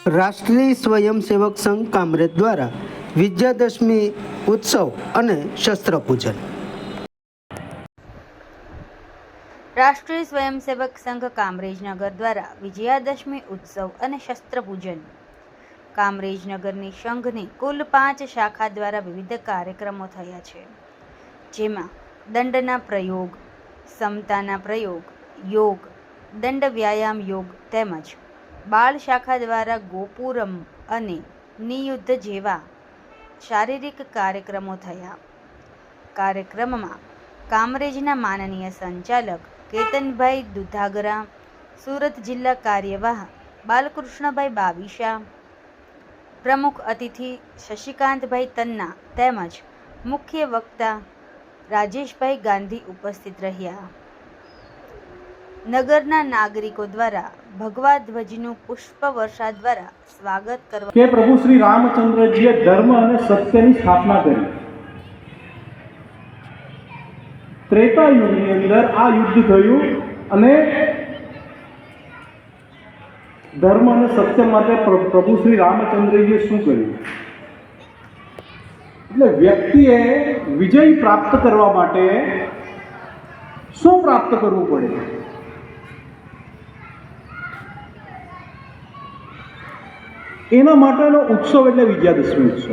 રાષ્ટ્રીય સ્વયંસેવક સંઘ કામરેજ દ્વારા વિજયાદશમી ઉત્સવ અને શસ્ત્રપૂજન. રાષ્ટ્રીય સ્વયંસેવક સંઘ કામરેજનગર દ્વારા વિજયાદશમી ઉત્સવ અને શસ્ત્રપૂજન. કામરેજનગરની સંઘની કુલ 5 શાખા દ્વારા વિવિધ કાર્યક્રમો થયા છે, જેમાં દંડના પ્રયોગ, સમતાના પ્રયોગ, યોગ, દંડ વ્યાયામ યોગ તેમજ બાળ શાખા દ્વારા ગોપુરમ અને નિયુદ્ધ જેવા શારીરિક કાર્યક્રમો થયા. કાર્યક્રમમાં કામરેજના માનનીય સંચાલક કેતનભાઈ દુધાગરા, સુરત જિલ્લા કાર્યવાહ બાલકૃષ્ણભાઈ બાવીશા, પ્રમુખ અતિથિ શશિકાંતભાઈ તન્ના તેમજ મુખ્ય વક્તા રાજેશભાઈ ગાંધી ઉપસ્થિત રહ્યા. નગરના નાગરિકો દ્વારા ભગવા ધ્વજનું પુષ્પ વર્ષા દ્વારા સ્વાગત કરવા કે પ્રભુ શ્રી રામચંદ્રજીએ ધર્મ અને સત્યની સ્થાપના કરી. ત્રેતા યુગની અંદર આ યુદ્ધ થયું અને ધર્મ અને સત્ય માટે પ્રભુ શ્રી રામચંદ્રજીએ શું કર્યું? એટલે વ્યક્તિએ વિજય પ્રાપ્ત કરવા માટે શું પ્રાપ્ત કરવું પડે? એના માટેનો ઉત્સવ એટલે વિજયાદશમી ઉત્સવ.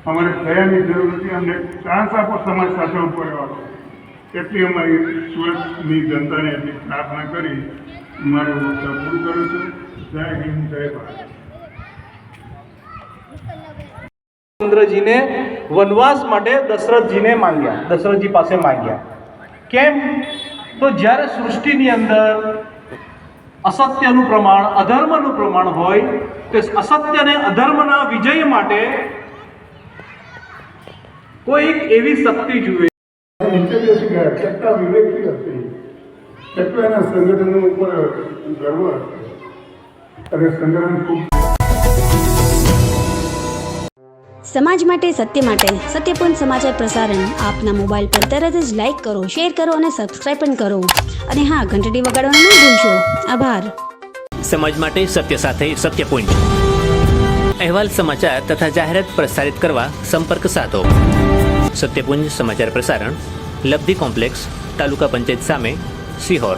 અમારે દયાની જરૂર નથી, અમને ચાન્સ આપો સમાજ સાથે ઉભો રહેવાનો, એટલી અમારી સુરતની જનતાને એટલી પ્રાર્થના કરી મારું વક્તવ્ય પૂરું કરું છું. જય હિન્દ, જય ભારત. ચંદ્રજીને વનવાસ માટે દશરથજીને માંગ્યા, દશરથજી પાસે માંગ્યા. કેમ? તો જ્યારે સૃષ્ટિની અંદર અસત્યનું પ્રમાણ, અધર્મનું પ્રમાણ હોય તો અસત્ય અને અધર્મના વિજય માટે કોઈ એક એવી શક્તિ જુએ. નીચે બેસી ગયા, કેટલા વિવેકથી હતી, કેટલા એના સંગઠનો ઉપર ગર્વ અને સંગ્રામ ખૂબ. સમાજ માટે, સત્ય માટે, સત્યપૂર્ણ સમાચાર પ્રસારણ આપના મોબાઈલ પર તરત જ લાઈક કરો, શેર કરો અને સબસ્ક્રાઈબ પણ કરો. અને હા, ઘંટડી વગાડવાનું ન ભૂલશો. આભાર. સમાજ માટે સત્ય સાથે સત્યપૂર્ણ અહેવાલ, સમાચાર તથા જાહેરાત પ્રસારિત કરવા સંપર્ક સાધો. સત્યપુંજ સમાચાર પ્રસારણ, લબ્ધિ કોમ્પ્લેક્સ, તાલુકા પંચાયત સામે, સિહોર.